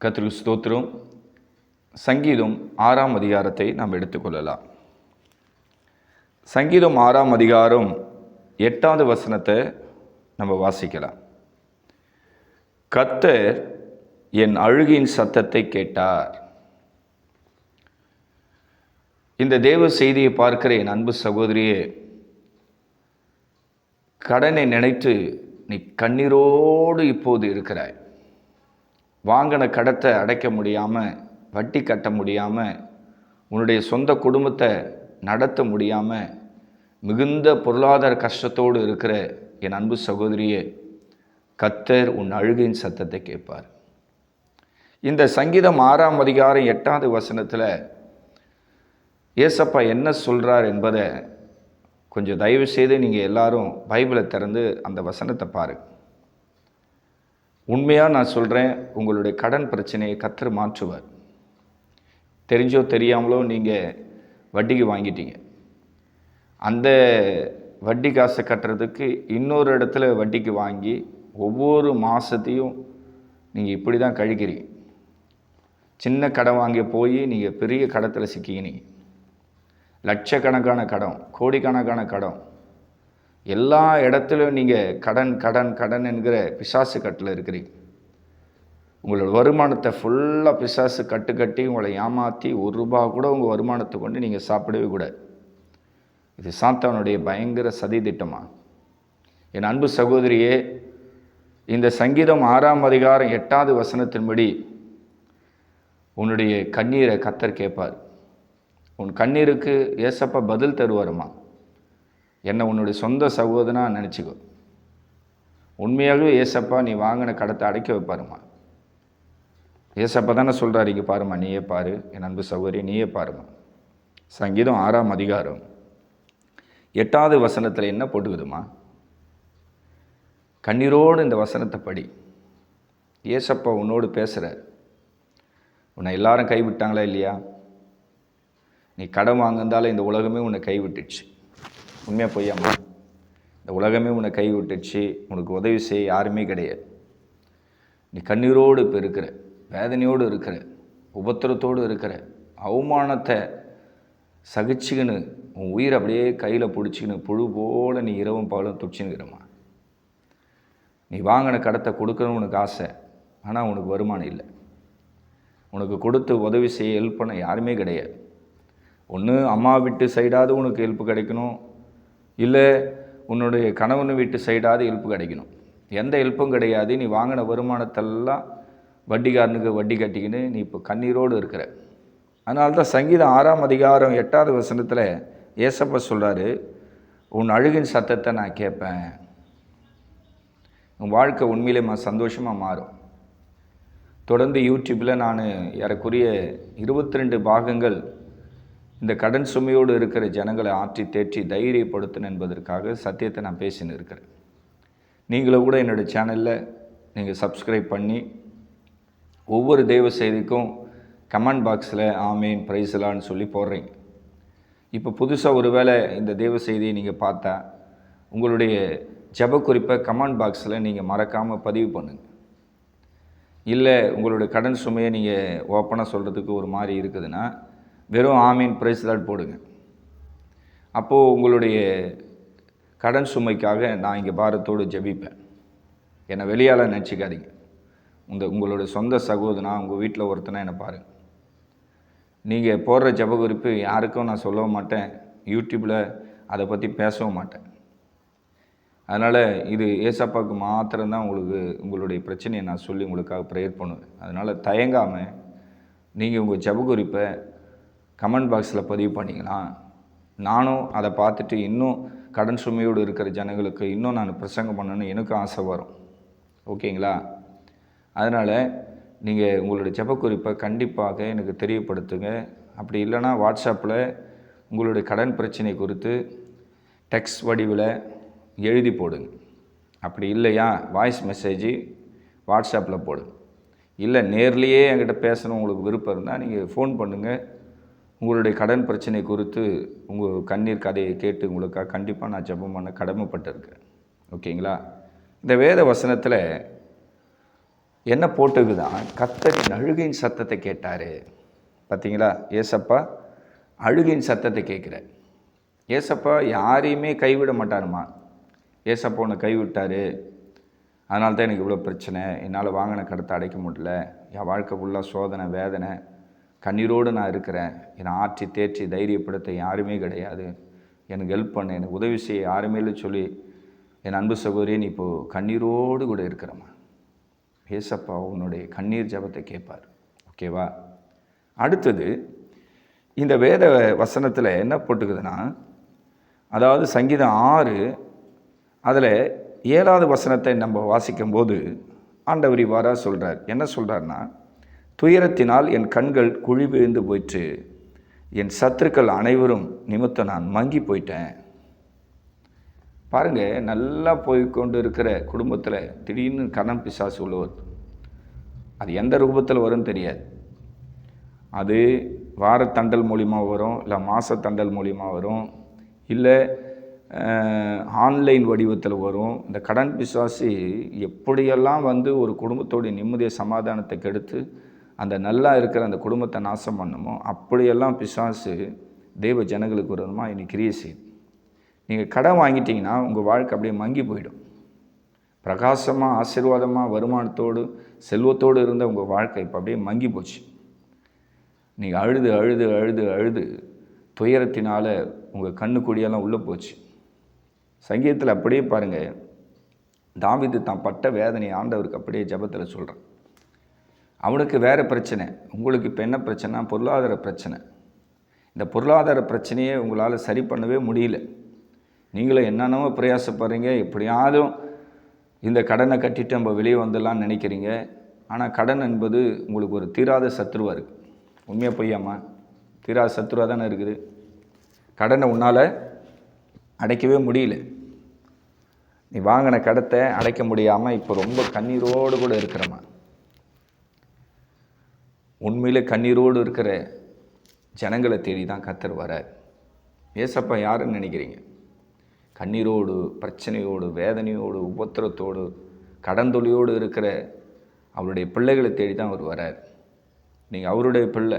கர்த்தருக்கு ஸ்தோத்திரம். சங்கீதம் 6ஆம் அதிகாரத்தை நாம் எடுத்துக்கொள்ளலாம். சங்கீதம் 6ஆம் அதிகாரம் 8வது வசனத்தை நம்ம வாசிக்கலாம். கர்த்தர் என் அழுகையின் சத்தத்தை கேட்டார். இந்த தேவ செய்தியை பார்க்கிற என் அன்பு சகோதரியே, கடனை நினைத்து நீ கண்ணீரோடு இப்போது இருக்கிறாய். வாங்கின கடத்தை அடைக்க முடியாமல், வட்டி கட்ட முடியாமல், உன்னுடைய சொந்த குடும்பத்தை நடத்த முடியாமல் மிகுந்த பொருளாதார கஷ்டத்தோடு இருக்கிற என் அன்பு சகோதரியே, கர்த்தர் உன் அழுகையின் சத்தத்தை கேட்பார். இந்த சங்கீதம் 6ஆம் அதிகாரம் 8வது வசனத்தில் ஏசப்பா என்ன சொல்கிறார் என்பதை கொஞ்சம் தயவு செய்து நீங்கள் எல்லாரும் பைபிளை திறந்து அந்த வசனத்தை பாருங்கள். உண்மையாக நான் சொல்கிறேன், உங்களுடைய கடன் பிரச்சனையை கர்த்தர் மாற்றுவார். தெரிஞ்சோ தெரியாமலோ நீங்கள் வட்டிக்கு வாங்கிட்டீங்க. அந்த வட்டி காசை கட்டுறதுக்கு இன்னொரு இடத்துல வட்டிக்கு வாங்கி ஒவ்வொரு மாதத்தையும் நீங்கள் இப்படி தான் கழிக்கிறீங்க. சின்ன கடன் வாங்கி போய் நீங்கள் பெரிய கடத்தில் சிக்கிக்கினீங்க. லட்சக்கணக்கான கடன், கோடிக்கணக்கான கடன், எல்லா இடத்துலையும் நீங்கள் கடன் கடன் கடன் என்கிற பிசாசு கட்டில் இருக்கிறீங்க. உங்களோட வருமானத்தை ஃபுல்லாக பிசாசு கட்டி உங்களை ஏமாற்றி ₹1 கூட உங்கள் வருமானத்தை கொண்டு நீங்கள் சாப்பிடவே கூடாது. இது சாத்தானுடைய பயங்கர சதி திட்டமா? என் அன்பு சகோதரியே, இந்த சங்கீதம் 6ஆம் அதிகாரம் 8வது வசனத்தின்படி உன்னுடைய கண்ணீரை கர்த்தர் கேட்பார். உன் கண்ணீருக்கு ஏசப்பா பதில் தருவாருமா? என்னை உன்னுடைய சொந்த சகோதரனாக நினச்சிக்கோ. உண்மையாகவே ஏசப்பா நீ வாங்கின கடத்தை அடைக்க வைப்பாருமா. ஏசப்பா தானே சொல்கிறாரு, இங்கே பாருமா, நீயே பாரு, என் அன்பு சகோதரி, நீயே பாருமா. சங்கீதம் 6ஆம் அதிகாரம் 8வது வசனத்தில் என்ன போட்டுக்குதுமா? கண்ணீரோடு இந்த வசனத்தை படி. ஏசப்பா உன்னோடு பேசுகிறார். உன்னை எல்லாரும் கைவிட்டாங்களா இல்லையா? நீ கடன் வாங்கியிருந்தாலும் இந்த உலகமே உன்னை கைவிட்டுச்சு. உண்மையாக பொய்யாமா? இந்த உலகமே உன்னை கைவிட்டுச்சு. உனக்கு உதவி செய்ய யாருமே கிடையாது. நீ கண்ணீரோடு இப்போ இருக்கிற, வேதனையோடு இருக்கிற, உபத்திரத்தோடு இருக்கிற, அவமானத்தை சகிச்சுக்கின்னு உன் உயிரை அப்படியே கையில் பிடிச்சிக்கின்னு புழு போல் நீ இரவும் பகலும் துடிச்சுன்னுக்கிறம்மா. நீ வாங்கின கடத்தை கொடுக்கணும்னு உனக்கு ஆசை, ஆனால் உனக்கு வருமானம் இல்லை. உனக்கு கொடுத்து உதவி செய்ய ஹெல்ப் பண்ண யாருமே கிடையாது. ஒன்று அம்மா வீட்டு சைடாவது உனக்கு ஹெல்ப் கிடைக்கணும், இல்லை உன்னுடைய கணவன் வீட்டு சைடாவது ஹெல்ப் கிடைக்கணும். எந்த ஹெல்ப்பும் கிடையாது. நீ வாங்கின வருமானத்தெல்லாம் வட்டிக்காரனுக்கு வட்டி கட்டிக்கின்னு நீ இப்போ கண்ணீரோடு இருக்கிற. அதனால தான் சங்கீதம் 6ஆம் அதிகாரம் 8வது வசனத்தில் ஏசப்பா சொல்கிறாரு, உன் அழுகின் சத்தத்தை நான் கேட்பேன். உன் வாழ்க்கை உண்மையிலே சந்தோஷமாக மாறும். தொடர்ந்து யூடியூப்பில் நான் ஏறக்குறைய 22 பாகங்கள் இந்த கடன் சுமையோடு இருக்கிற ஜனங்களை ஆற்றி தேற்றி தைரியப்படுத்தணும் என்பதற்காக சத்தியத்தை நான் பேசின்னு இருக்கிறேன். நீங்களும் கூட என்னோடய சேனலில் நீங்கள் சப்ஸ்கிரைப் பண்ணி ஒவ்வொரு தெய்வ செய்திக்கும் கமெண்ட் பாக்ஸில் ஆமீன் பிரைஸ்லான்னு சொல்லி போடுறீங்க. இப்போ புதுசாக ஒரு வேளை இந்த தெய்வ செய்தியை நீங்கள் பார்த்தா உங்களுடைய ஜெப குறிப்பை கமெண்ட் பாக்ஸில் நீங்கள் மறக்காமல் பதிவு பண்ணுங்கள். இல்லை உங்களுடைய கடன் சுமையை நீங்கள் ஓப்பனாக சொல்கிறதுக்கு ஒரு மாதிரி இருக்குதுன்னா வெறும் ஆமீன் பிரைஸ்லாட் போடுங்க. அப்போது உங்களுடைய கடன் சுமைக்காக நான் இங்கே பாரத்தோடு ஜெபிப்பேன். என்னை வெளியால் நினச்சிக்காதீங்க. உங்களுடைய சொந்த சகோதரனா, உங்கள் வீட்டில் ஒருத்தனா என்னை பாருங்கள். நீங்கள் போடுற ஜெப குறிப்பு யாருக்கும் நான் சொல்லவும் மாட்டேன், யூடியூப்பில் அதை பற்றி பேசவும் மாட்டேன். அதனால் இது ஏசப்பாவுக்கு மாத்திரம்தான் உங்களுடைய பிரச்சனையை நான் சொல்லி உங்களுக்காக ப்ரேயர் பண்ணுவேன். அதனால் தயங்காமல் நீங்கள் உங்கள் ஜெப குறிப்பை கமெண்ட் பாக்ஸில் பதிவு பண்ணிங்கன்னா நானும் அதை பார்த்துட்டு இன்னும் கடன் சுமையோடு இருக்கிற ஜனங்களுக்கு இன்னும் நான் பிரசங்கம் பண்ணணுன்னு எனக்கும் ஆசை வரும். ஓகேங்களா? அதனால் நீங்கள் உங்களுடைய ஜெப குறிப்பை கண்டிப்பாக எனக்கு தெரியப்படுத்துங்க. அப்படி இல்லைன்னா வாட்ஸ்அப்பில் உங்களுடைய கடன் பிரச்சனை குறித்து டெக்ஸ்ட் வடிவில் எழுதி போடுங்க. அப்படி இல்லையா வாய்ஸ் மெசேஜ் வாட்ஸ்அப்பில் போடுங்க. இல்லை நேர்லேயே என்கிட்ட பேசணும் உங்களுக்கு விருப்பம் இருந்தால் நீங்கள் ஃபோன் பண்ணுங்கள். உங்களுடைய கடன் பிரச்சனை குறித்து உங்கள் கண்ணீர் கதையை கேட்டு உங்களுக்காக கண்டிப்பாக நான் ஜெபம் பண்ண கடமைப்பட்டிருக்கேன். ஓகேங்களா? இந்த வேத வசனத்தில் என்ன போட்டுக்குதான் கர்த்தரின் அழுகையின் சத்தத்தை கேட்டார். பார்த்தீங்களா, ஏசப்பா அழுகையின் சத்தத்தை கேட்குறார். ஏசப்பா யாரையுமே கைவிட மாட்டாருமா. ஏசப்பா உன்னை கைவிட்டார், அதனால தான் எனக்கு இவ்வளோ பிரச்சனை, என்னால் வாங்கின கடத்தை அடைக்க முடியல, என் வாழ்க்கை ஃபுல்லாக சோதனை வேதனை, கண்ணீரோடு நான் இருக்கிறேன், என்னை ஆற்றி தேற்றி தைரியப்படுத்த யாருமே கிடையாது, எனக்கு ஹெல்ப் பண்ண, எனக்கு உதவி செய்ய யாருமே இல்லை சொல்லி என் அன்பு சகோதரியை நீ இப்போது கண்ணீரோடு கூட இருக்கிறம்மா. ஏசப்பா உன்னுடைய கண்ணீர் ஜபத்தை கேட்பார். ஓகேவா? அடுத்தது இந்த வேத வசனத்தில் என்ன போட்டுக்குதுன்னா, அதாவது சங்கீதம் 6 அதில் 7வது வசனத்தை நம்ம வாசிக்கும்போது ஆண்டவர் இவ்வாறாக சொல்கிறார். என்ன சொல்கிறார்னா, துயரத்தினால் என் கண்கள் குழி விழுந்து போயிற்று, என் சத்துருக்கள் அனைவரும் நிமித்தம் நான் மங்கி போயிட்டேன். பாருங்கள், நல்லா போய்கொண்டு இருக்கிற குடும்பத்தில் திடீர்னு கடன் பிசாசு உள்ளவர், அது எந்த ரூபத்தில் வரும்னு தெரியாது. அது வாரத்தண்டல் மூலிமா வரும், இல்லை மாதத்தண்டல் மூலிமா வரும், இல்லை ஆன்லைன் வடிவத்தில் வரும். இந்த கடன் பிசாசு எப்படியெல்லாம் வந்து ஒரு குடும்பத்தோடைய நிம்மதிய சமாதானத்தை கெடுத்து அந்த நல்லா இருக்கிற அந்த குடும்பத்தை நாசம் பண்ணுமோ அப்படியெல்லாம் பிசாசு தெய்வ ஜனங்களுக்கு விரோதமாக இன்னைக்கு கிரியை செய்யுது. நீங்கள் கடன் வாங்கிட்டீங்கன்னா உங்கள் வாழ்க்கை அப்படியே மங்கி போயிடும். பிரகாசமாக ஆசீர்வாதமாக வருமானத்தோடு செல்வத்தோடு இருந்த உங்கள் வாழ்க்கை இப்போ அப்படியே மங்கி போச்சு. நீங்கள் அழுது அழுது அழுது அழுது துயரத்தினால் உங்கள் கண்ணு கொடியெல்லாம் உள்ளே போச்சு. சங்கீதத்தில் அப்படியே பாருங்கள், தாவீது தான் பட்ட வேதனை ஆண்டவருக்கு அப்படியே ஜெபத்தில் சொல்கிறான். அவனுக்கு வேறு பிரச்சனை, உங்களுக்கு இப்போ என்ன பிரச்சனை? பொருளாதார பிரச்சனை. இந்த பொருளாதார பிரச்சனையை உங்களால் சரி பண்ணவே முடியல. நீங்களும் என்னென்னமோ பிரயாசப்படுறீங்க, எப்படியாவது இந்த கடனை கட்டிட்டு நம்ம வெளியே வந்துடலான்னு நினைக்கிறீங்க. ஆனால் கடன் என்பது உங்களுக்கு ஒரு தீராத சத்துருவாக இருக்குது. உண்மையாக பொய்யாமா? தீராத சத்துருவாக தானே இருக்குது. கடனை உன்னால் அடைக்கவே முடியல. நீ வாங்கின கடத்தை அடைக்க முடியாமல் இப்போ ரொம்ப கண்ணீரோடு கூட இருக்கிறம்மா. உண்மையிலே கண்ணீரோடு இருக்கிற ஜனங்களை தேடி தான் கர்த்தர் வரார். ஏசப்பா யாருன்னு நினைக்கிறீங்க? கண்ணீரோடு, பிரச்சனையோடு, வேதனையோடு, உபத்திரத்தோடு, கடந்தொழியோடு இருக்கிற அவருடைய பிள்ளைகளை தேடி தான் அவர் வரார். நீங்கள் அவருடைய பிள்ளை.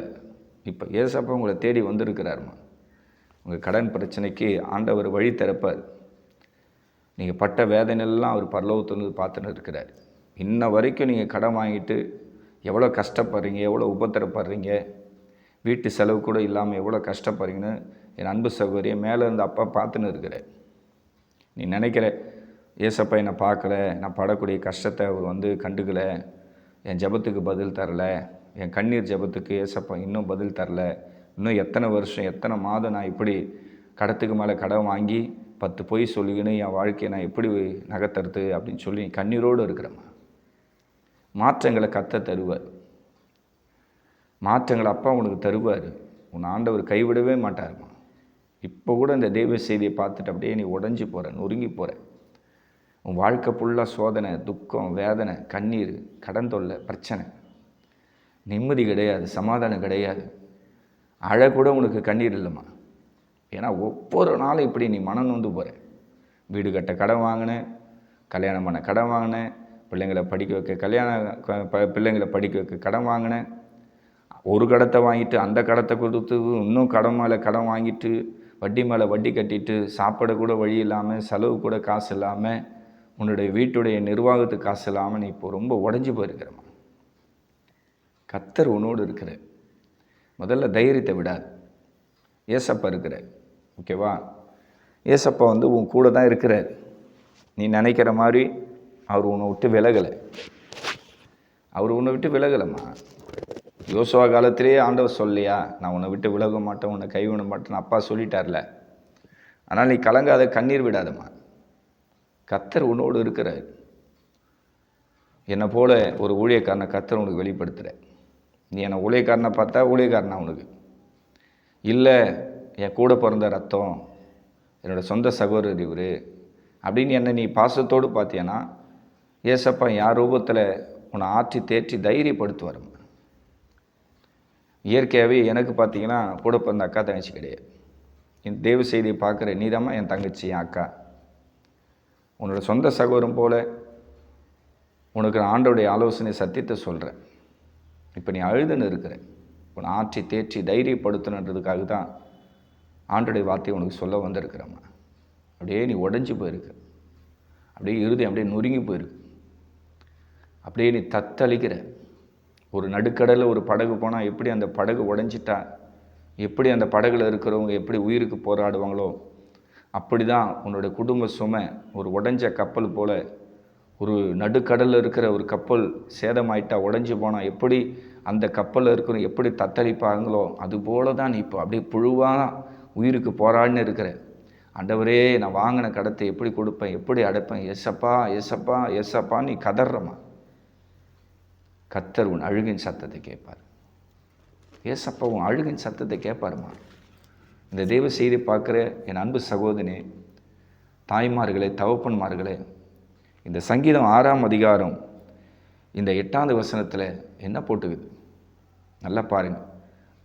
இப்போ ஏசப்பா உங்களை தேடி வந்திருக்கிறாருமா. உங்கள் கடன் பிரச்சனைக்கு ஆண்டவர் வழி திறப்பார். நீங்கள் பட்ட வேதனையெல்லாம் அவர் பரலோகத்திலிருந்து பார்த்துன்னு இருக்கிறார். இன்ன வரைக்கும் நீங்கள் கடன் வாங்கிட்டு எவ்வளோ கஷ்டப்படுறீங்க, எவ்வளோ உபத்திரப்படுறீங்க, வீட்டு செலவு கூட இல்லாமல் எவ்வளோ கஷ்டப்படுறீங்கன்னு என் அன்பு சகோதரியை மேலே இருந்து அப்பா பார்த்துன்னு இருக்கிறார். நீ நினைக்கிற ஏசப்பா என்னை பார்க்கல, நான் படக்கூடிய கஷ்டத்தை அவர் வந்து கண்டுக்கலை, என் ஜெபத்துக்கு பதில் தரல, என் கண்ணீர் ஜெபத்துக்கு ஏசப்பா இன்னும் பதில் தரல, இன்னும் எத்தனை வருஷம் எத்தனை மாதம் நான் இப்படி கடத்துக்கு மேலே கடன் வாங்கி 10 பொய் சொல்லிக்கின்னு என் வாழ்க்கையை நான் எப்படி நகர்த்துறது அப்படின்னு சொல்லி கண்ணீரோடு இருக்கிறேம்மா. மாற்றங்களை கர்த்தர் தருவார். மாற்றங்களை அப்பா உனக்கு தருவார். உன் ஆண்டவர் கைவிடவே மாட்டாருமா. இப்போ கூட இந்த தெய்வ செய்தியை பார்த்துட்டு அப்படியே நீ உடஞ்சி போகிற, நொறுங்கி போகிற. உன் வாழ்க்கை ஃபுல்லாக சோதனை, துக்கம், வேதனை, கண்ணீர், கடன் தொல்லை, பிரச்சனை, நிம்மதி கிடையாது, சமாதானம் கிடையாது, அழக்கூட உனக்கு கண்ணீர் இல்லைம்மா. ஏன்னா ஒவ்வொரு நாளும் இப்படி நீ மனம் நொந்து போகிற. வீடு கட்ட கடன் வாங்கினேன், கல்யாணம் பண்ண கடன் வாங்கினேன், பிள்ளைங்களை படிக்க வைக்க பிள்ளைங்களை படிக்க வைக்க கடன் வாங்கினேன், ஒரு கடத்தை வாங்கிட்டு அந்த கடத்தை கொடுத்து இன்னும் கடன் மேலே கடன் வாங்கிட்டு வட்டி மேலே வட்டி கட்டிட்டு சாப்பிட கூட வழி இல்லாமல், செலவு கூட காசு இல்லாமல், உன்னுடைய வீட்டுடைய நிர்வாகத்துக்கு காசு இல்லாமல் நீ இப்போ ரொம்ப உடஞ்சி போயிருக்கிறம்மா. கர்த்தர் உன்னோடு இருக்கிற. முதல்ல தைரியத்தை விடாது. ஏசப்பா இருக்கிறார். ஓகேவா? ஏசப்பா வந்து உன் கூட தான் இருக்கிறார். நீ நினைக்கிற மாதிரி அவர் உன்னை விட்டு விலகலை. அவர் உன்னை விட்டு விலகலைம்மா. யோசுவா காலத்திலேயே ஆண்டவர் சொல்லையா, நான் உன்னை விட்டு விலக மாட்டேன், உன்னை கைவிட மாட்டேன்னு அப்பா சொல்லிட்டார்ல. ஆனால் நீ கலங்காத, கண்ணீர் விடாதம்மா. கர்த்தர் உன்னோடு இருக்கிறார். என்னை போல ஒரு ஊழியக்காரனை கர்த்தர் உனக்கு வெளிப்படுத்துகிற. நீ என்னை ஊழியக்காரனை பார்த்தா ஊழியக்காரனா உனக்கு இல்லை, என் கூட பிறந்த ரத்தம், என்னோடய சொந்த சகோதரர் இவர் அப்படின்னு என்னை நீ பாசத்தோடு பார்த்தீங்கன்னா ஏசப்பா யார் ரூபத்தில் உன்னை ஆற்றி தேற்றி தைரியப்படுத்துவார். இயற்கையாகவே எனக்கு பார்த்தீங்கன்னா கூட பிறந்த அக்கா தங்கச்சி கிடையாது. என் தேவ செய்தியை பார்க்குற நீதாம்மா என் தங்கச்சி, என் அக்கா. உன்னோட சொந்த சகோதரம் போல் உனக்கு நான் ஆண்டவருடைய ஆலோசனை சத்தியத்தை சொல்கிறேன். இப்போ நீ அழுதுன்னு இருக்கிற, உன்னை ஆற்றி தேற்றி தைரியப்படுத்தணுன்றதுக்காக தான் ஆண்டோடைய வார்த்தையை உனக்கு சொல்ல வந்திருக்கிறம்மா. அப்படியே நீ உடஞ்சி போயிருக்கு, அப்படியே இருதயம் அப்படியே நொறுங்கி போயிருக்கு, அப்படியே நீ தத்தளிக்கிற. ஒரு நடுக்கடலில் ஒரு படகு போனால் எப்படி அந்த படகு உடஞ்சிட்டா எப்படி அந்த படகுல இருக்கிறவங்க எப்படி உயிருக்கு போராடுவாங்களோ அப்படி தான் உன்னோட குடும்ப சுமை ஒரு உடஞ்ச கப்பல் போல். ஒரு நடுக்கடலில் இருக்கிற ஒரு கப்பல் சேதமாயிட்டா உடஞ்சி போனால் எப்படி அந்த கப்பலில் இருக்கிற எப்படி தத்தளிப்பாங்களோ அதுபோல தான் நீ இப்போ அப்படியே புழுவாக உயிருக்கு போராடின்னு இருக்கிற. ஆண்டவரே, நான் வாங்கின கடத்தை எப்படி கொடுப்பேன், எப்படி அடைப்பேன், எஸ்ஸப்பா எஸ்ஸப்பா எஸ்ஸப்பா நீ கதறமா. கர்த்தர் உன் அழுகின் சத்தத்தை கேட்பார். ஏசப்பா உன் அழுகின் சத்தத்தை கேட்பாருமா. இந்த தெய்வ செய்தி பார்க்குற என் அன்பு சகோதரனே, தாய்மார்களே, தகப்பன்மார்களே, இந்த சங்கீதம் 6ஆம் அதிகாரம் இந்த 8வது வசனத்தில் என்ன போட்டுக்குது நல்லா பாருங்க.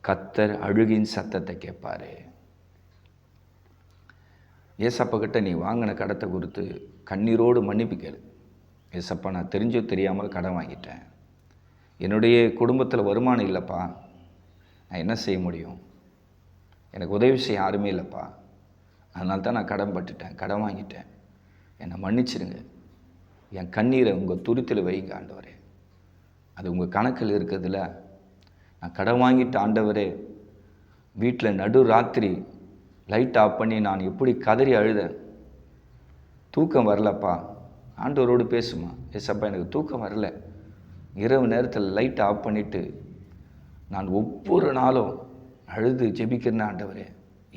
கர்த்தர் அழுகின் சத்தத்தை கேட்பாரு. ஏசப்பா கிட்ட நீ வாங்கின கடத்தை குறித்து கண்ணீரோடு மன்னிப்பு கேளு. ஏசப்பா, நான் தெரிஞ்சோ தெரியாமல் கடன் வாங்கிட்டேன், என்னுடைய குடும்பத்தில் வருமானம் இல்லைப்பா, நான் என்ன செய்ய முடியும், எனக்கு உதவி செய்ய யாருமே இல்லைப்பா, அதனால தான் நான் கடன் பட்டுட்டேன், கடன் வாங்கிட்டேன், என்னை மன்னிச்சிடுங்க. என் கண்ணீரை உங்கள் துருத்தில் வைங்க ஆண்டவரே, அது உங்கள் கணக்கில் இருக்கிறதுல. நான் கடன் வாங்கிட்டு ஆண்டவரே, வீட்டில் நடு ராத்திரி லைட் ஆஃப் பண்ணி நான் எப்படி கதறி அழுதேன், தூக்கம் வரலப்பா. ஆண்டவரோடு பேசுமா. ஏசப்பா, எனக்கு தூக்கம் வரல, இரவு நேரத்தில் லைட் ஆஃப் பண்ணிவிட்டு நான் ஒவ்வொரு நாளும் அழுது ஜெபிக்கிறேன் ஆண்டவரே,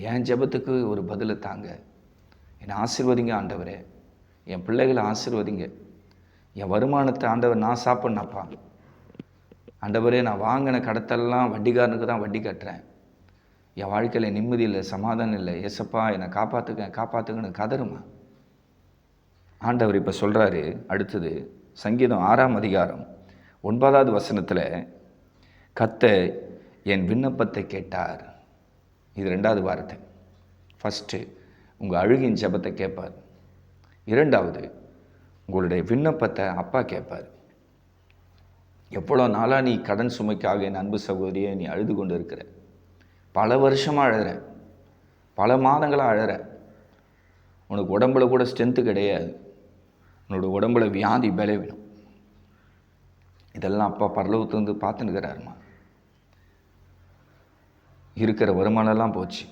என் ஜெபத்துக்கு ஒரு பதிலை தாங்க, என்னை ஆசீர்வதிங்க ஆண்டவரே, என் பிள்ளைகளை ஆசீர்வதிங்க, என் வருமானத்தை ஆண்டவர் நான் சாப்பிட்ணாப்பா. ஆண்டவரே, நான் வாங்கின கடத்தெல்லாம் வட்டிக்காரனுக்கு தான் வட்டி கட்டுறேன், என் வாழ்க்கையில் நிம்மதி இல்லை, சமாதானம் இல்லை, ஏசப்பா என்னை காப்பாற்றுங்கன்னு கதறுமா. ஆண்டவர் இப்போ சொல்கிறாரு. அடுத்தது சங்கீதம் 6ஆம் அதிகாரம் 9வது வசனத்தில் கர்த்தர் என் விண்ணப்பத்தை கேட்டார். இது 2வது வார்த்தை. ஃபஸ்ட்டு உங்கள் அழுகின் ஜெபத்தை கேட்பார். 2வது உங்களுடைய விண்ணப்பத்தை அப்பா கேட்பார். எவ்வளோ நாளாக நீ கடன் சுமைக்காக என் அன்பு சகோதரியை நீ அழுது கொண்டு இருக்கிற, பல வருஷமாக அழுகிற, பல மாதங்களாக அழுகிற, உனக்கு உடம்புல கூட ஸ்ட்ரென்த்து கிடையாது, உன்னோட உடம்புல வியாதி பலவீனம், இதெல்லாம் அப்பா பரலோகத்துலேருந்து பார்த்துன்னுக்கிறாருமா. இருக்கிற வருமானம்லாம் போச்சு,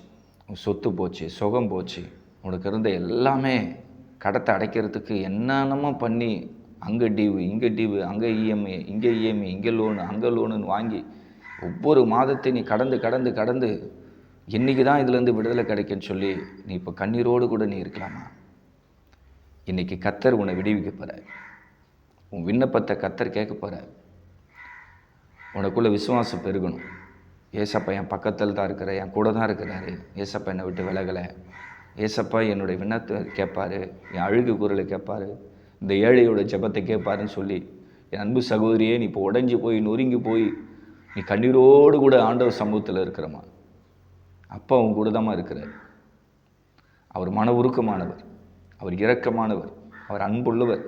சொத்து போச்சு, சுகம் போச்சு, உனக்கு இருந்த எல்லாமே கடத்தை அடைக்கிறதுக்கு என்னென்னமோ பண்ணி அங்கே டியூ இங்கே டியூ, அங்கே இஎம்ஐ இங்கே இஎம்ஐ, இங்கே லோனு அங்கே லோனுன்னு வாங்கி ஒவ்வொரு மாதத்தை நீ கடந்து கடந்து கடந்து இன்றைக்கி தான் இதுலேருந்து விடுதலை கிடைக்குன்னு சொல்லி நீ இப்போ கண்ணீரோடு கூட நீ இருக்கலாமா. இன்றைக்கி கர்த்தர் உன்னை விடுவிக்க போகிறார். உன் விண்ணப்பத்தை கர்த்தர் கேட்க போகிறார். உனக்குள்ளே விசுவாசம் பெருகணும். ஏசப்பா என் பக்கத்தில் தான் இருக்கிற, என் கூட தான் இருக்கிறாரு, ஏசப்பா என்னை விட்டு விலகலை, ஏசப்பா என்னுடைய விண்ணத்தை கேட்பார், என் அழுகு குரலை கேட்பார், இந்த ஏழையோட ஜெபத்தை கேட்பாருன்னு சொல்லி என் அன்பு சகோதரியே, நீ இப்போ உடஞ்சி போய் நொறுங்கி போய் நீ கண்ணீரோடு கூட ஆண்டவர் சமூகத்தில் இருக்கிறமா. அப்பா உன் கூட தான் இருக்கிறார். அவர் மன உருக்கமானவர், அவர் இரக்கமானவர், அவர் அன்புள்ளவர்.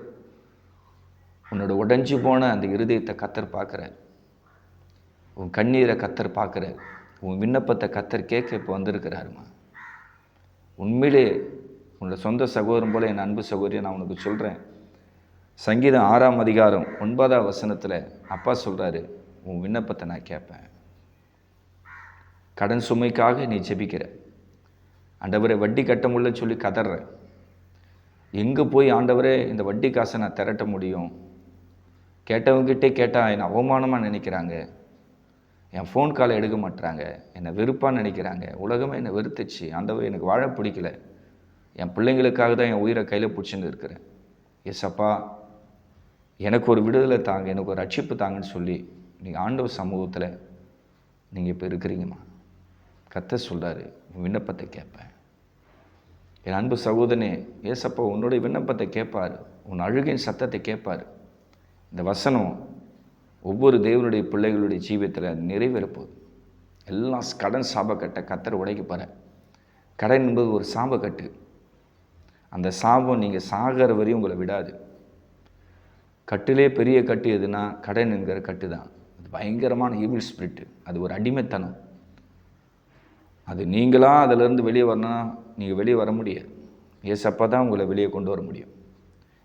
உன்னோட உடஞ்சி போன அந்த இருதயத்தை கர்த்தர் பார்க்குறார். உன் கண்ணீரை கர்த்தர் பார்க்குறார். உன் விண்ணப்பத்தை கர்த்தர் கேட்க இப்போ வந்திருக்கிறாருமா. உண்மையிலே உன்னோட சொந்த சகோதரன் போல் என் அன்பு சகோதரியை நான் உனக்கு சொல்கிறேன். சங்கீதம் 6ஆம் அதிகாரம் 9வது வசனத்தில் அப்பா சொல்கிறாரு, உன் விண்ணப்பத்தை நான் கேட்பேன். கடன் சுமைக்காக நீ ஜெபிக்கிற, ஆண்டவரே வட்டி கட்ட முடியலன்னு சொல்லி கதற, எங்கே போய் ஆண்டவரே இந்த வட்டி காசை நான் திரட்ட முடியும், கேட்டவங்ககிட்டே கேட்டால் என்னை அவமானமாக நினைக்கிறாங்க, என் ஃபோன் காலை எடுக்க மாட்டுறாங்க, என்னை வெறுப்பான்னு நினைக்கிறாங்க, உலகமே என்னை வெறுத்துச்சு, ஆண்டவரே எனக்கு வாழ பிடிக்கல, என் பிள்ளைங்களுக்காக தான் என் உயிரை கையில் பிடிச்சின்னு இருக்கிறேன், ஏசப்பா எனக்கு ஒரு விடுதலை தாங்க, எனக்கு ஒரு ரட்சிப்பு தாங்கன்னு சொல்லி நீங்கள் ஆண்டவர் சமூகத்தில் நீங்கள் இப்போ இருக்கிறீங்கம்மா. கர்த்தர் சொல்கிறாரு, உன் விண்ணப்பத்தை கேட்பேன். என் அன்பு சகோதரனே, ஏசப்பா உன்னுடைய விண்ணப்பத்தை கேட்பார், உன் அழுகின் சத்தத்தை கேட்பார். இந்த வசனம் ஒவ்வொரு தேவனுடைய பிள்ளைகளுடைய ஜீவியத்தில் நிறைவேறப்போகுது. எல்லாம் கடன் சாபக்கட்டை கர்த்தர் உடைக்க போகிறார். கடன் என்பது ஒரு சாபக்கட்டு. அந்த சாபம் நீங்கள் சாகிற வரையும் உங்களை விடாது. கட்டிலே பெரிய கட்டு எதுனா கடன் என்கிற கட்டு தான். அது பயங்கரமான ஈவில் ஸ்பிரிட்டு, அது ஒரு அடிமைத்தனம். அது நீங்களாக அதிலிருந்து வெளியே வரணும்னா நீங்கள் வெளியே வர முடியாது. ஏசப்பா தான் உங்களை வெளியே கொண்டு வர முடியும்.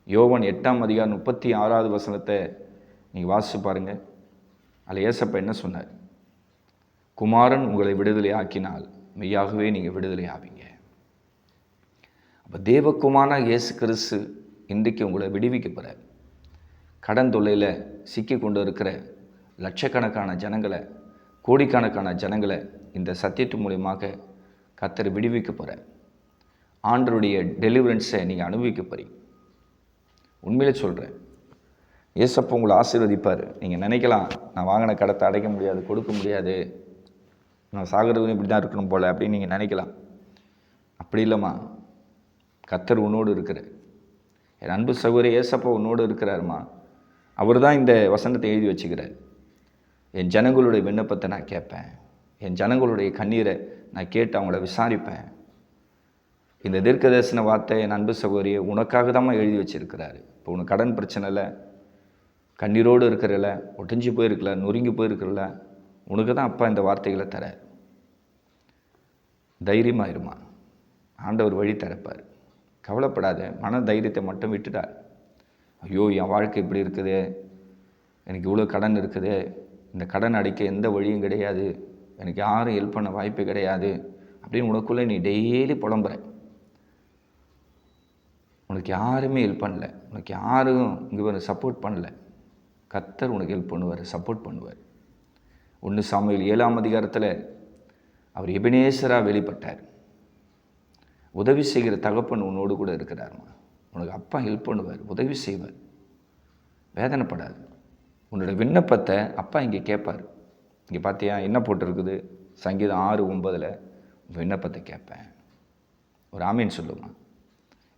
யோவான் 8:36 நீங்கள் வாசித்து பாருங்கள். அதில் ஏசப்பா என்ன சொன்னார்? குமாரன் உங்களை விடுதலை ஆக்கினால் மெய்யாகவே நீங்கள் விடுதலை ஆவீங்க. அப்போ தேவகுமாரனாக இயேசு கிறிஸ்து இன்றைக்கு உங்களை விடுவிக்க போகிறார். கடன் தொல்லையில் சிக்கி கொண்டு இருக்கிற லட்சக்கணக்கான ஜனங்களை, கோடிக்கணக்கான ஜனங்களை இந்த சத்தியத்து மூலியமாக கர்த்தர் விடுவிக்க போகிறார். ஆண்டவருடைய டெலிவரன்ஸை நீங்கள் அனுபவிக்க போகிறீங்க. உண்மையிலே சொல்கிறேன், ஏசப்பா உங்களை ஆசீர்வதிப்பார். நீங்கள் நினைக்கலாம், நான் வாங்கின கடத்தை அடைக்க முடியாது, கொடுக்க முடியாது, நான் சாகிறது இப்படி தான் இருக்கணும் போல் அப்படின்னு நீங்கள் நினைக்கலாம். அப்படி இல்லைம்மா, கர்த்தர் உன்னோடு இருக்கிறார். என் அன்பு சகோதரி, ஏசப்பா உன்னோடு இருக்கிறாருமா. அவர் தான் இந்த வசனத்தை எழுதி வச்சுக்கிறார். என் ஜனங்களுடைய விண்ணப்பத்தை நான் கேட்பேன், என் ஜனங்களுடைய கண்ணீரை நான் கேட்டு அவங்கள விசாரிப்பேன். இந்த தீர்க்கதரிசன வார்த்தை என் அன்பு சகோதரியை உனக்காக தான் எழுதி வச்சுருக்கிறாரு. இப்போ உனக்கு கடன் பிரச்சனையில் கண்ணீரோடு இருக்கிறல, ஒட்டிஞ்சு போயிருக்கல, நொறுங்கி போயிருக்கிறல, உனக்கு தான் அப்பா இந்த வார்த்தைகளை தர. தைரியமாக இருமா, ஆண்டவர் வழி தரப்பார். கவலைப்படாத, மன தைரியத்தை மட்டும் விட்டுட்டார். ஐயோ என் வாழ்க்கை இப்படி இருக்குது, எனக்கு இவ்வளோ கடன் இருக்குது, இந்த கடன் அடைக்க எந்த வழியும் கிடையாது, எனக்கு யாரும் ஹெல்ப் பண்ண வாய்ப்பு கிடையாது அப்படின்னு உனக்குள்ளே நீ டெய்லி புலம்புற. உனக்கு யாருமே ஹெல்ப் பண்ணல, உனக்கு யாரும் இங்கே சப்போர்ட் பண்ணல. கர்த்தர் உனக்கு ஹெல்ப் பண்ணுவார், சப்போர்ட் பண்ணுவார். 1 சாமுவேல் 7 அவர் எபினேசராக வெளிப்பட்டார். உதவி செய்கிற தகப்பன் உன்னோடு கூட இருக்கிறார்மா. உனக்கு அப்பா ஹெல்ப் பண்ணுவார், உதவி செய்வார். வேதனைப்படாது. உன்னோட விண்ணப்பத்தை அப்பா இங்கே கேட்பார். இங்கே பார்த்தியா என்ன போட்டிருக்குது? சங்கீதம் 6:9 விண்ணப்பத்தை கேட்பேன். ஒரு ஆமீன் சொல்லுமா.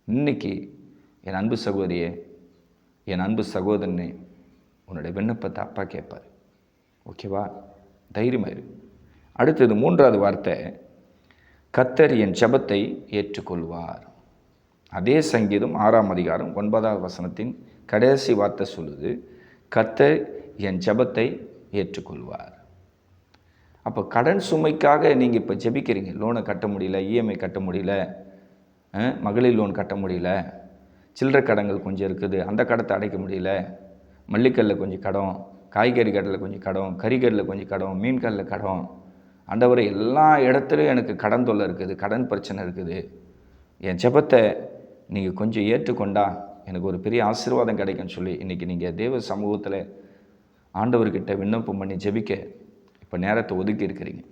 இன்றைக்கி என் அன்பு சகோதரியே, என் அன்பு சகோதரனே, உன்னுடைய விண்ணப்பத்தை அப்பா கேட்பார். ஓகேவா? தைரியமாக இரு. அடுத்தது 3வது வார்த்தை, கர்த்தர் என் ஜெபத்தை ஏற்றுக்கொள்வார். அதே சங்கீதம் 6:9 கடைசி வார்த்தை சொல்லுது, கர்த்தர் என் ஜெபத்தை ஏற்றுக்கொள்வார். அப்போ கடன் சுமைக்காக நீங்கள் இப்போ ஜெபிக்கிறீங்க. லோனை கட்ட முடியல, இஎம்ஐ கட்ட முடியல, மகளிர் லோன் கட்ட முடியல, சில்லறை கடன்கள் கொஞ்சம் இருக்குது, அந்த கடத்தை அடைக்க முடியல, மல்லிக்கல்லில் கொஞ்சம் கடன், காய்கறி கடையில் கொஞ்சம் கடன், கறிக்கடையில் கொஞ்சம் கடன், மீன் கடையில் கடன், ஆண்டவரே எல்லா இடத்துலையும் எனக்கு கடன் தொல்லை இருக்குது, கடன் பிரச்சனை இருக்குது. என் ஜெபத்தை நீங்கள் கொஞ்சம் ஏற்றுக்கொண்டா எனக்கு ஒரு பெரிய ஆசீர்வாதம் கிடைக்கும்னு சொல்லி இன்றைக்கி நீங்கள் தேவ சமூகத்தில் ஆண்டவர்கிட்ட விண்ணப்பம் பண்ணி ஜெபிக்க இப்போ நேரத்தை ஒதுக்கி இருக்கிறீங்க.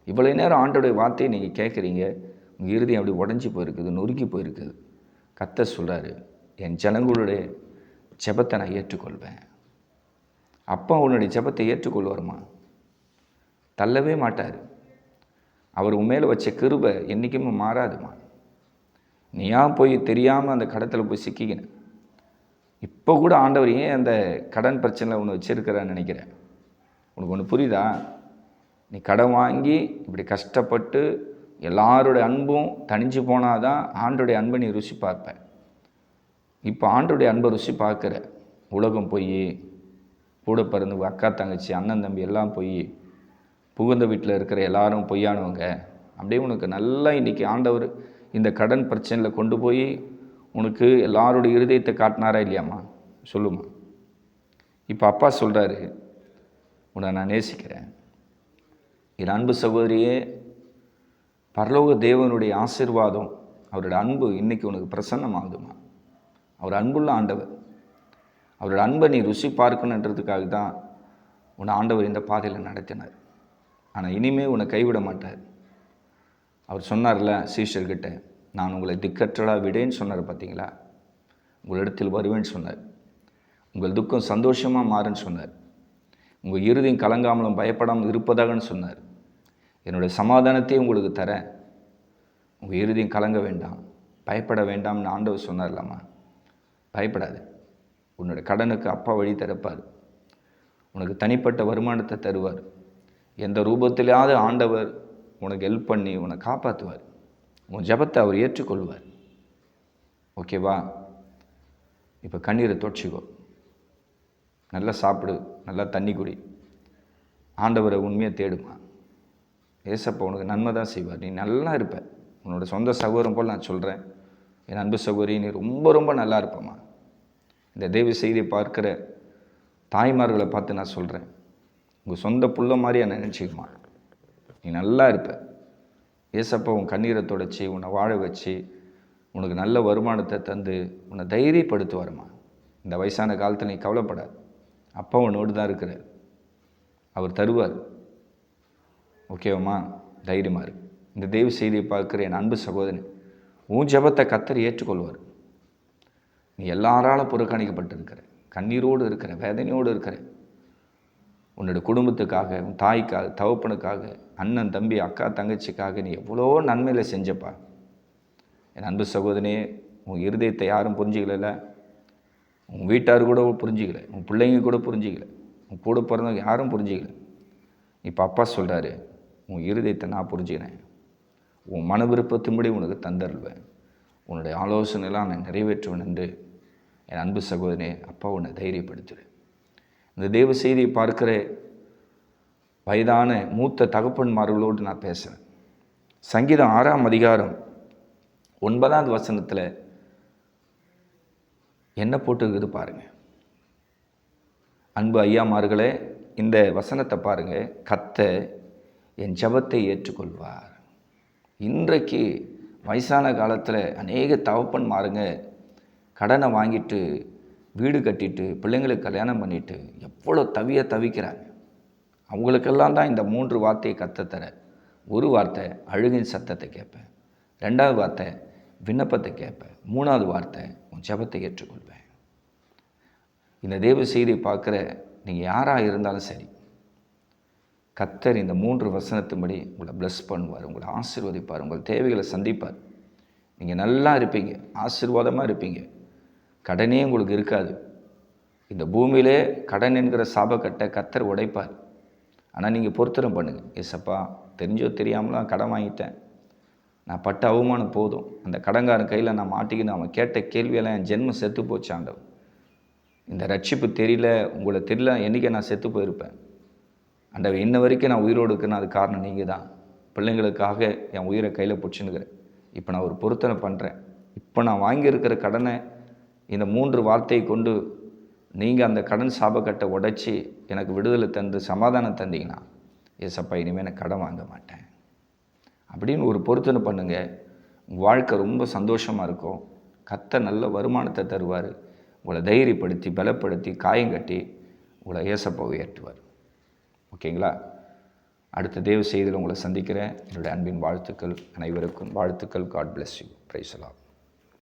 இவ்வளோ நேரம் ஆண்டவருடைய வார்த்தையை நீங்கள் கேட்குறீங்க. உங்கள் இறுதியம் அப்படி உடஞ்சி போயிருக்குது, நொறுக்கி போயிருக்குது. கர்த்தர் சொல்கிறாரு, என் ஜனங்களுடைய ஜெபத்தை நான் ஏற்றுக்கொள்வேன். அப்பா உன்னுடைய ஜெபத்தை ஏற்றுக்கொள்வாருமா, தள்ளவே மாட்டார். அவர் உண்மையில் வச்ச கிருபை என்றைக்குமே மாறாதுமா. நீயா போய் தெரியாமல் அந்த கடத்தில் போய் சிக்கிக்கின. இப்போ கூட ஆண்டவர் ஏன் அந்த கடன் பிரச்சனை ஒன்று வச்சுருக்கிறான்னு நினைக்கிறேன். உனக்கு ஒன்று புரியுதா? நீ கடன் வாங்கி இப்படி கஷ்டப்பட்டு எல்லாருடைய அன்பும் தனிஞ்சு போனால் தான் ஆண்டோடைய அன்பை நீ ருசி பார்ப்ப. இப்போ ஆண்டோடைய அன்பை ருசி பார்க்குற. உலகம் போய் கூட பிறந்து அக்கா தங்கச்சி அண்ணன் தம்பி எல்லாம் போய் புகுந்த வீட்டில் இருக்கிற எல்லாரும் பொய்யானவங்க. அப்படியே உனக்கு நல்லா இன்றைக்கி ஆண்டவர் இந்த கடன் பிரச்சனையில் கொண்டு போய் உனக்கு எல்லாருடைய இருதயத்தை காட்டினாரா இல்லையாம்மா? சொல்லுமா. இப்போ அப்பா சொல்கிறாரு, உன்னை நான் நேசிக்கிறேன். என் அன்பு சகோதரியே, பரலோக தேவனுடைய ஆசீர்வாதம், அவரோட அன்பு இன்றைக்கி உனக்கு பிரசன்னமாகுதுமா. அவர் அன்புள்ள ஆண்டவர். அவரோட அன்பை நீ ருசி பார்க்கணுன்றதுக்காக தான் உன்னை ஆண்டவர் இந்த பாதையில் நடத்தினார். ஆனால் இனிமேல் உன்னை கைவிட மாட்டார். அவர் சொன்னார்ல சீஷர்கிட்ட, நான் உங்களை திக்கற்றலாக விடேன்னு சொன்னார். பார்த்தீங்களா? உங்களிடத்தில் வருவேன்னு சொன்னார். உங்கள் துக்கம் சந்தோஷமாக மாறுன்னு சொன்னார். உங்கள் இறுதியும் கலங்காமலும் பயப்படாமல் இருப்பதாகன்னு சொன்னார். என்னுடைய சமாதானத்தையும் உங்களுக்கு தரேன், உங்கள் இறுதியும் கலங்க வேண்டாம், பயப்பட வேண்டாம்னு ஆண்டவர் சொன்னார்லாமா. பயப்படாது. உன்னுடைய கடனுக்கு அப்பா வழி திறப்பார். உனக்கு தனிப்பட்ட வருமானத்தை தருவார். எந்த ரூபத்திலாவது ஆண்டவர் உனக்கு ஹெல்ப் பண்ணி உன்னை காப்பாற்றுவார். உன் ஜெபத்தை அவர் ஏற்றுக்கொள்வார். ஓகேவா? இப்போ கண்ணீரை தொடச்சிக்கோ. நல்லா சாப்பிடு, நல்லா தண்ணி குடி, ஆண்டவரை உண்மையாக தேடுமா. ஏசப்பா உனக்கு நன்மை தான் செய்வார். நீ நல்லா இருப்ப. உன்னோட சொந்த சகோதரம் போல் நான் சொல்கிறேன், என் அன்பு சகோதரி, நீ ரொம்ப ரொம்ப நல்லா இருப்பம்மா. இந்த தெய்வ செய்தியை பார்க்குற தாய்மார்களை பார்த்து நான் சொல்கிறேன், உங்கள் சொந்த புள்ள மாதிரியா நினச்சிக்குமா. நீ நல்லா இருப்ப. ஏசப்பா உன் கண்ணீரை தொடச்சி உன்னை வாழ வச்சு உனக்கு நல்ல வருமானத்தை தந்து உன்னை தைரியப்படுத்துவாருமா. இந்த வயசான காலத்தில் நீ கவலைப்படாது. அப்பா உன்னோடு தான் இருக்கிறார், அவர் தருவார். ஓகேவாம்மா, தைரியமாக இருக்கு. இந்த தெய்வ செய்தியை பார்க்குற என் அன்பு சகோதரன், உன் ஜெபத்தை கர்த்தர் ஏற்றுக்கொள்வார். நீ எல்லாராலும் புறக்கணிக்கப்பட்டிருக்கிற, கண்ணீரோடு இருக்கிற, வேதனையோடு இருக்கிற, உன்னோட குடும்பத்துக்காக, உன் தாய்க்காக, தகப்பனுக்காக, அண்ணன் தம்பி அக்கா தங்கச்சிக்காக நீ எவ்வளோ நன்மையில் செஞ்சப்பா. என் அன்பு சகோதரனே, உன் இருதயத்தை யாரும் புரிஞ்சிக்கல, உன் வீட்டார் கூட புரிஞ்சிக்கல, உன் பிள்ளைங்க கூட புரிஞ்சிக்கல, உன் கூட பிறந்தவங்க யாரும் புரிஞ்சிக்கல. இப்போ அப்பா சொல்கிறாரு, உன் இருதயத்தை நான் புரிஞ்சுக்கிறேன், உன் மன விருப்பத்தின்படி உனக்கு தந்தருள்வேன், உன்னுடைய ஆலோசனைலாம் நான் நிறைவேற்றுவேன் என்று என் அன்பு சகோதரனே, அப்பா உன்னை தைரியப்படுத்துடு. இந்த தெய்வ செய்தியை பார்க்கிற வயதான மூத்த தகப்பன்மார்களோடு நான் பேசுகிறேன். சங்கீதம் 6ஆம் அதிகாரம் 9வது வசனத்தில் என்ன போட்டுருக்குது பாருங்கள். அன்பு ஐயாமார்களே, இந்த வசனத்தை பாருங்கள். கர்த்தர் என் ஜெபத்தை ஏற்றுக்கொள்வார். இன்றைக்கு வயசான காலத்தில் அநேக தகப்பன்மாருங்க கடனை வாங்கிட்டு வீடு கட்டிட்டு பிள்ளைங்களுக்கு கல்யாணம் பண்ணிட்டு எவ்வளோ தவிக்கிறாங்க. அவங்களுக்கெல்லாம் தான் இந்த 3 வார்த்தையை கற்றுத்தர. ஒரு வார்த்தை அழுகின் சத்தத்தை கேட்பேன், 2வது வார்த்தை விண்ணப்பத்தை கேட்பேன், 3வது வார்த்தை உன் ஜெபத்தை ஏற்றுக்கொள்வேன். இந்த தேவ செய்தியை பார்க்குற நீங்கள் யாராக இருந்தாலும் சரி, கர்த்தர் இந்த 3 வசனத்தின்படி உங்களை ப்ளஸ் பண்ணுவார், உங்களை ஆசீர்வதிப்பார், உங்கள் தேவைகளை சந்திப்பார். நீங்கள் நல்லா இருப்பீங்க, ஆசீர்வாதமாக இருப்பீங்க, கடனே உங்களுக்கு இருக்காது. இந்த பூமியிலே கடன் என்கிற சாபக்கட்டை கர்த்தர் உடைப்பார். ஆனால் நீங்கள் பொருத்தரம் பண்ணுங்கள். ஏசப்பா, தெரிஞ்சோ தெரியாமலாம் கடன் வாங்கிட்டேன், நான் பட்ட அவமானம் போதும், அந்த கடன்காரன் கையில் நான் மாட்டிக்கின்னு அவன் கேட்ட கேள்வியெல்லாம் என் ஜென்மம் செத்து போச்சாண்டவன். இந்த ரட்சிப்பு தெரியல, உங்களை தெரியல, என்றைக்கே நான் செத்து போயிருப்பேன். ஆண்டவர், இன்ன வரைக்கும் நான் உயிரோடு இருக்குன்னு அது காரணம் நீங்கள் தான். பிள்ளைங்களுக்காக என் உயிரை கையில் பிடிச்சின்னுக்கிறேன். இப்போ நான் ஒரு பொருத்தனை பண்ணுறேன். இப்போ நான் வாங்கியிருக்கிற கடனை இந்த 3 வார்த்தையை கொண்டு நீங்கள் அந்த கடன் சாபக்கட்டை உடைச்சி எனக்கு விடுதலை தந்து சமாதானம் தந்தீங்கன்னா, ஏசப்பா இனிமேல் நான் கடன் வாங்க மாட்டேன் அப்படின்னு ஒரு பொருத்தனை பண்ணுங்கள். உங்கள் வாழ்க்கை ரொம்ப சந்தோஷமாக இருக்கும். கர்த்தர் நல்ல வருமானத்தை தருவார். உங்களை தைரியப்படுத்தி பலப்படுத்தி காயங்கட்டி உங்களை ஏசப்பா உயர்த்துவார். ஓகேங்களா? அடுத்த தேவ செய்தியில் உங்களை சந்திக்கிறேன். என்னுடைய அன்பின் வாழ்த்துக்கள் அனைவருக்கும் வாழ்த்துக்கள். God bless you. Praise the Lord.